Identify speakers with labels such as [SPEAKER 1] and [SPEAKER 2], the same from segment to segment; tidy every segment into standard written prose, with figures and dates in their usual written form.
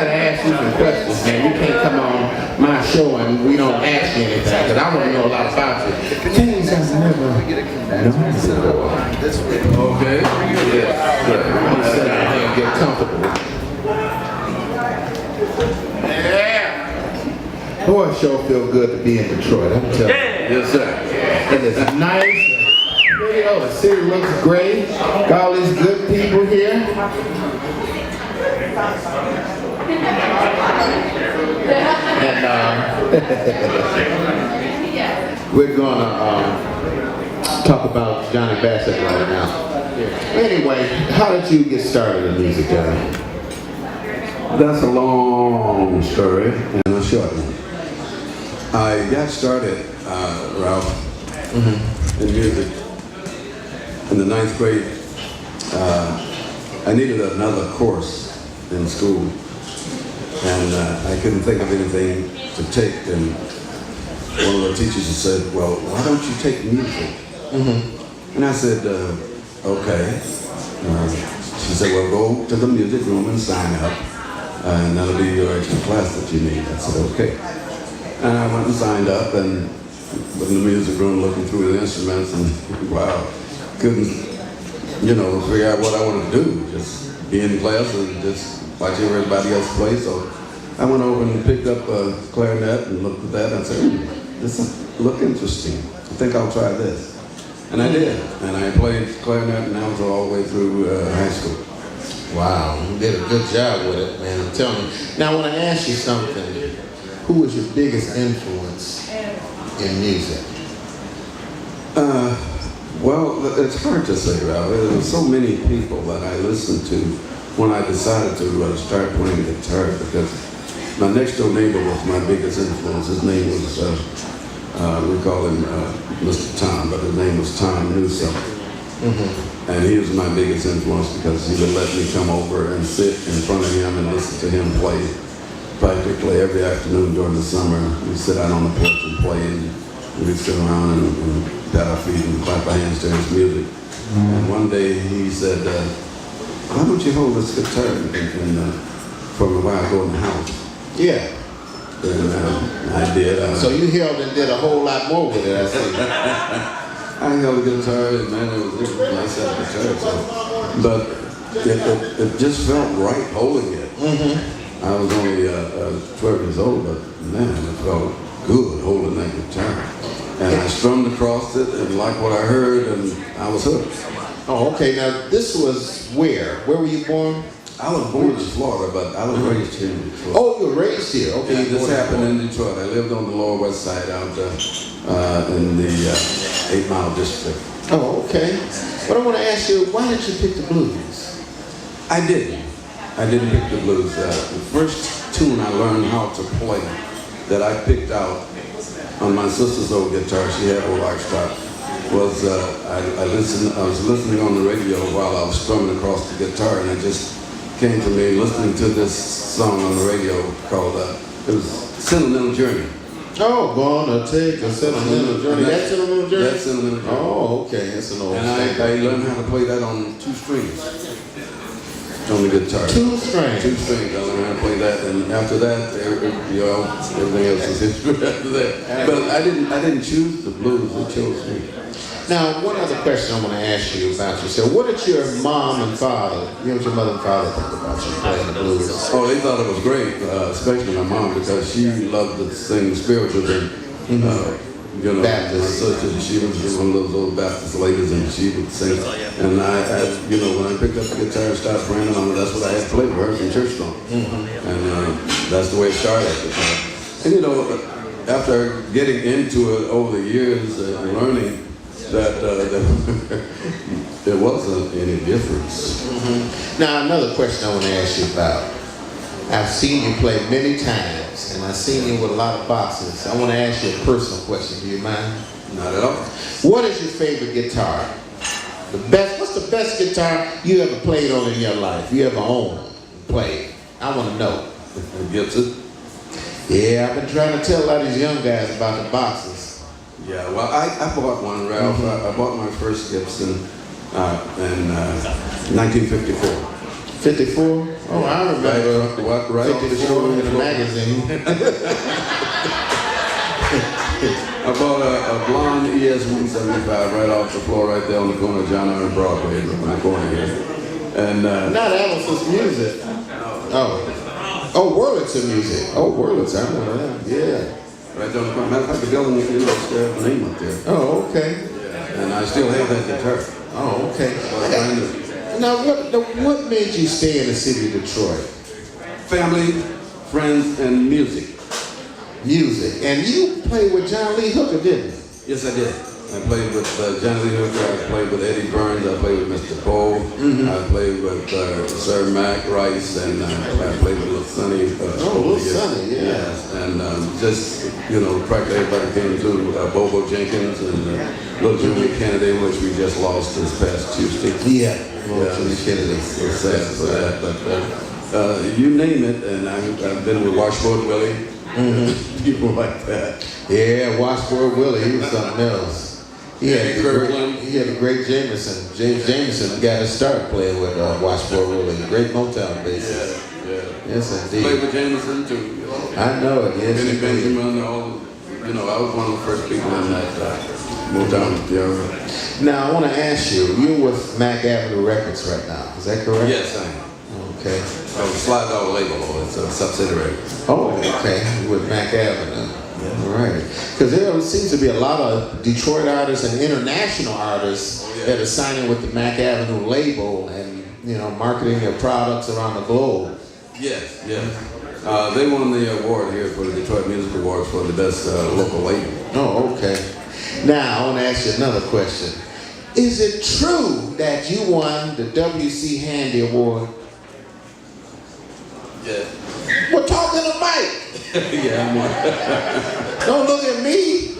[SPEAKER 1] gotta ask you some questions, man. You can't come on my show and we don't ask you anything, because I want to know a lot about you. Things I've never known before.
[SPEAKER 2] Okay.
[SPEAKER 1] Yeah. I'm gonna sit down here and get comfortable. Yeah. Boy, it sure feel good to be in Detroit. I'm telling you.
[SPEAKER 2] Yes, sir.
[SPEAKER 1] It is nice. Oh, the city looks great. Got all these good people here. And we're gonna talk about Johnny Bassett right now. Anyway, how did you get started in music, Johnny?
[SPEAKER 2] That's a long story and a short one. I got started, Ralph, in music in the 9th grade. I needed another course in school, and I couldn't think of anything to take. And one of the teachers said, "Well, why don't you take music?" And I said, "Okay." She said, "Well, go to the music room and sign up, and that'll be your extra class that you need." I said, "Okay." And I went and signed up, and was in the music room looking through the instruments, and wow, couldn't, figure out what I wanted to do. Just be in class and just watch everybody else play. So I went over and picked up a clarinet and looked at that and said, "This look interesting. I think I'll try this." And I did. And I played clarinet and alto all the way through high school.
[SPEAKER 1] Wow, you did a good job with it, man. I'm telling you. Now I want to ask you something. Who was your biggest influence in music?
[SPEAKER 2] Well, it's hard to say, Ralph. There were so many people that I listened to when I decided to start playing guitar, because my next door neighbor was my biggest influence. His name was, we call him Mr. Tom, but his name was Tom Newsom. And he was my biggest influence because he would let me come over and sit in front of him and listen to him play practically every afternoon during the summer. We'd sit out on the porch and play, and we'd sit around and pat our feet and clap our hands to his music. And one day he said, "Why don't you hold this guitar for a while, go in the house?"
[SPEAKER 1] Yeah.
[SPEAKER 2] And I did.
[SPEAKER 1] So you held and did a whole lot more with it, I see.
[SPEAKER 2] I held the guitar, and man, it was a nice set of guitar. So. But it just felt right holding it. I was only 12 years old, but man, it felt good holding that guitar. And I strummed across it and liked what I heard, and I was hooked.
[SPEAKER 1] Oh, okay. Now, this was where? Where were you born?
[SPEAKER 2] I was born in Florida, but I was raised here in Detroit.
[SPEAKER 1] Oh, you were raised here. Okay.
[SPEAKER 2] Yeah, this happened in Detroit. I lived on the Lower West Side out in the 8 Mile District.
[SPEAKER 1] Oh, okay. But I want to ask you, why did you pick the blues?
[SPEAKER 2] I didn't pick the blues. The first tune I learned how to play that I picked out on my sister's old guitar, she had a Rockstar, was I was listening on the radio while I was strumming across the guitar, and it just came to me listening to this song on the radio called, it was Sentimental Journey.
[SPEAKER 1] Oh, gonna take a sentimental journey. That's Sentimental Journey?
[SPEAKER 2] That's Sentimental Journey.
[SPEAKER 1] Oh, okay. That's an old
[SPEAKER 2] And I learned how to play that on 2 strings. On the guitar.
[SPEAKER 1] 2 strings.
[SPEAKER 2] 2 strings. I learned how to play that, and after that, everything else is history after that. But I didn't choose the blues; they chose me.
[SPEAKER 1] Now, one other question I want to ask you about yourself. What did your mom and father, what your mother and father think about you playing the blues?
[SPEAKER 2] Oh, they thought it was great, especially my mom, because she loved to sing spirituals and Baptist. She was one of those old Baptist ladies, and she would sing. And I when I picked up the guitar and started playing on it, that's what I had to play for her from church song. And that's the way it started. And after getting into it over the years and learning that there wasn't any difference.
[SPEAKER 1] Now, another question I want to ask you about. I've seen you play many times, and I've seen you with a lot of boxes. I want to ask you a personal question. Do you mind?
[SPEAKER 2] Not at all.
[SPEAKER 1] What is your favorite guitar? What's the best guitar you ever played on in your life? You ever owned, played? I want to know.
[SPEAKER 2] Gibson?
[SPEAKER 1] Yeah, I've been trying to tell a lot of these young guys about the boxes.
[SPEAKER 2] Yeah, well, I bought one, Ralph. I bought my first Gibson in 1954.
[SPEAKER 1] 54? Oh, I remember
[SPEAKER 2] Right off the
[SPEAKER 1] 54
[SPEAKER 2] shoulder
[SPEAKER 1] in the
[SPEAKER 2] floor.
[SPEAKER 1] magazine.
[SPEAKER 2] I bought a blonde ES 175 right off the floor right there on the corner of John R. and Broadway, my corner here. And
[SPEAKER 1] Not Allison's music. Oh, Wurlitzer music. Oh, Wurlitzer, I remember that. Yeah.
[SPEAKER 2] right there on the corner. Matter of fact, the building, you know, still have the name up there.
[SPEAKER 1] Oh, okay.
[SPEAKER 2] And I still have that guitar.
[SPEAKER 1] Oh, okay.
[SPEAKER 2] Brand new.
[SPEAKER 1] Now, what made you stay in the city of Detroit?
[SPEAKER 2] Family, friends, and music.
[SPEAKER 1] Music. And you played with John Lee Hooker, didn't you?
[SPEAKER 2] Yes, I did. I played with John Lee Hooker. I played with Eddie Burns. I played with Mr. Cole. I played with Sir Mac Rice, and I played with Little Sonny.
[SPEAKER 1] Little Sonny, yeah.
[SPEAKER 2] Yes, and just, you know, practically everybody came to Bobo Jenkins and Little Jimmy Kennedy, which we just lost this past Tuesday.
[SPEAKER 1] Yeah. Jimmy Kennedy.
[SPEAKER 2] So sad for that, but you name it, and I've been with Washboard Willie. People like that.
[SPEAKER 1] Yeah, Washboard Willie, he was something else. He had the great Jameson. James Jameson got to start playing with Washboard Willie, the great Motown bassist.
[SPEAKER 2] Yeah.
[SPEAKER 1] Yes, indeed.
[SPEAKER 2] Played with Jameson too.
[SPEAKER 1] I know it. Yes,
[SPEAKER 2] Benny
[SPEAKER 1] indeed.
[SPEAKER 2] Benjamin, you know, I was one of the first people in that Motown era.
[SPEAKER 1] Now, I want to ask you, you're with Mac Avenue Records right now, is that correct?
[SPEAKER 2] Yes, I am.
[SPEAKER 1] Okay.
[SPEAKER 2] I was Slide Dog label, it's a subsidiary.
[SPEAKER 1] Oh, okay, with Mac Avenue. All right. Because there seems to be a lot of Detroit artists and international artists that are signing with the Mac Avenue label and, you know, marketing their products around the globe.
[SPEAKER 2] Yes. They won the award here for the Detroit Music Awards for the best local label.
[SPEAKER 1] Oh, okay. Now, I want to ask you another question. Is it true that you won the W.C. Handy Award?
[SPEAKER 2] Yeah.
[SPEAKER 1] We're talking to Mike.
[SPEAKER 2] Yeah, I won.
[SPEAKER 1] Don't look at me.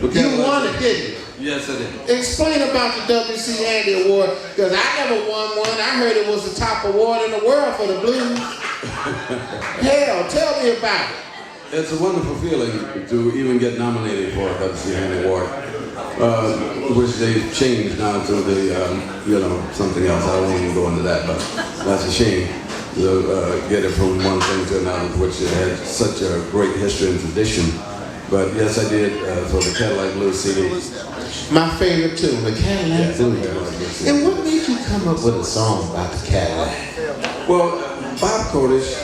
[SPEAKER 1] You won it, didn't you?
[SPEAKER 2] Yes, I did.
[SPEAKER 1] Explain about the W.C. Handy Award, because I never won one. I heard it was the top award in the world for the blues. Hell, tell me about it.
[SPEAKER 2] It's a wonderful feeling to even get nominated for a WC Handy Award, which they've changed now to the, you know, something else. I don't even go into that, but that's a shame to get it from one thing to another, which it had such a great history and tradition. But yes, I did for the Cadillac Blues CD.
[SPEAKER 1] My favorite tune, the Cadillac Blues. And what made you come up with a song about the Cadillac?
[SPEAKER 2] Well, Bob Kodish,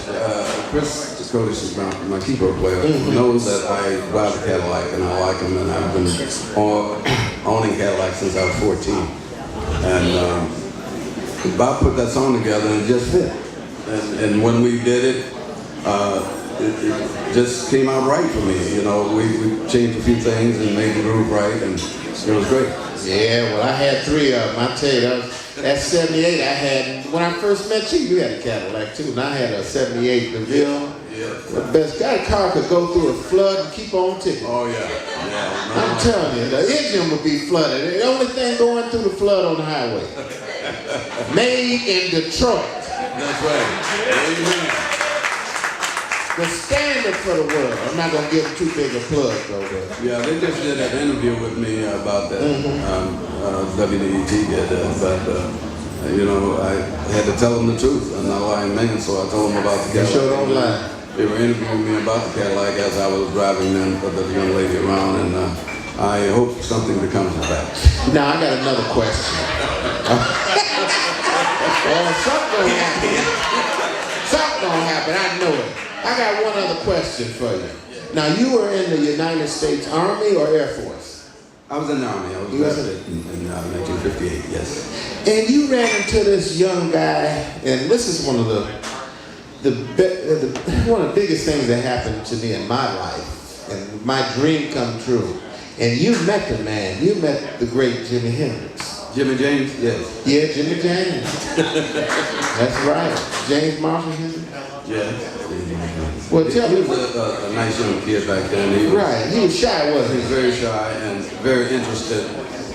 [SPEAKER 2] Chris Kodish is my keyboard player, knows that I drive a Cadillac and I like them, and I've been owning Cadillac since I was 14. And Bob put that song together and it just fit. And when we did it, it just came out right for me. You know, we changed a few things and made the groove right, and it was great.
[SPEAKER 1] Yeah, well, I had 3 of them. I tell you, that's 78. I had, when I first met you, you had a Cadillac too, and I had a 78 DeVille.
[SPEAKER 2] Yeah.
[SPEAKER 1] The best car could go through a flood and keep on ticking.
[SPEAKER 2] Oh yeah.
[SPEAKER 1] I'm telling you, the engine would be flooded. The only thing going through the flood on the highway. Made in Detroit.
[SPEAKER 2] That's right. Amen.
[SPEAKER 1] The standard for the world. I'm not going to give them too big a plug, though. But.
[SPEAKER 2] Yeah, they just did an interview with me about that. WDET did but you know, I had to tell them the truth. I'm not a lying man, so I told them about the Cadillac.
[SPEAKER 1] You sure don't lie.
[SPEAKER 2] They were interviewing me about the Cadillac as I was driving them, the young lady around, and I hope something becomes of that.
[SPEAKER 1] Now, I got another question. Something gonna happen. Something gonna happen, I know it. I got one other question for you. Now, you were in the United States Army or Air Force?
[SPEAKER 2] I was in the Army. I was drafted in 1958, yes.
[SPEAKER 1] And you ran into this young guy, and this is one of one of the biggest things that happened to me in my life, and my dream come true. And you met the man. You met the great Jimi Hendrix.
[SPEAKER 2] Jimmy James, yes.
[SPEAKER 1] Yeah, Jimmy James. That's right. James Marshall Hendrix.
[SPEAKER 2] Yeah.
[SPEAKER 1] Well, tell me.
[SPEAKER 2] He was a nice young kid back then. He
[SPEAKER 1] was shy, wasn't
[SPEAKER 2] he? He was very shy and very interested.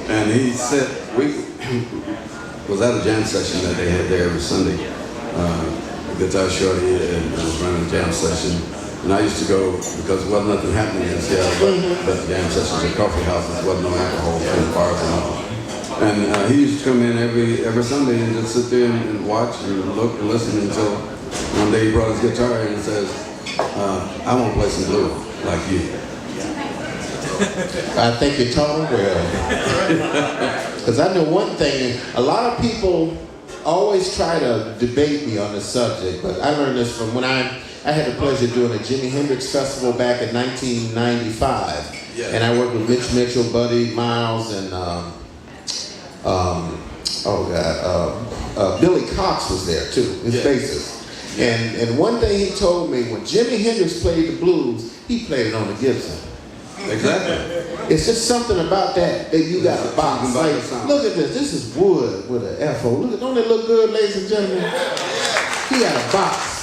[SPEAKER 2] And he said, we was at a jam session that they had there every Sunday. Guitar Shorty was running a jam session. And I used to go because there wasn't nothing happening in Seattle, but the jam sessions at coffee houses, wasn't no alcohol in the bars and all. And he used to come in every Sunday and just sit there and watch and look and listen until one day he brought his guitar in and says, I want to play some blues like you.
[SPEAKER 1] I think you taught him well. Because I know one thing, a lot of people always try to debate me on the subject, but I learned this from when I had the pleasure of doing a Jimi Hendrix festival back in 1995.
[SPEAKER 2] Yeah.
[SPEAKER 1] And I worked with Mitch Mitchell, Buddy Miles, and Billy Cox was there too, his bassist. And one thing he told me, when Jimi Hendrix played the blues, he played it on the Gibson.
[SPEAKER 2] Exactly.
[SPEAKER 1] It's just something about that you got a box. Like, look at this. This is wood with an FO. Look at, don't it look good, ladies and gentlemen? He got a box.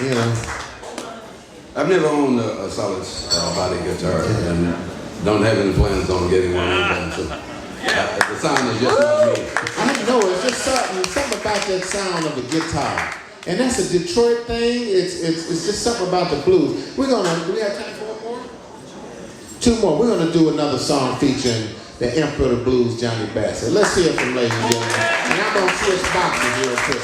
[SPEAKER 1] You know.
[SPEAKER 2] I've never owned a solid body guitar and don't have any plans on getting one anytime soon. The sound is just not me.
[SPEAKER 1] I know, it's just something about that sound of a guitar. And that's a Detroit thing. It's just something about the blues. Do we have time for one more? Two more. We're gonna do another song featuring the Emperor of the Blues, Johnny Bassett. Let's hear it from ladies and gentlemen. And I'm gonna switch boxes real quick.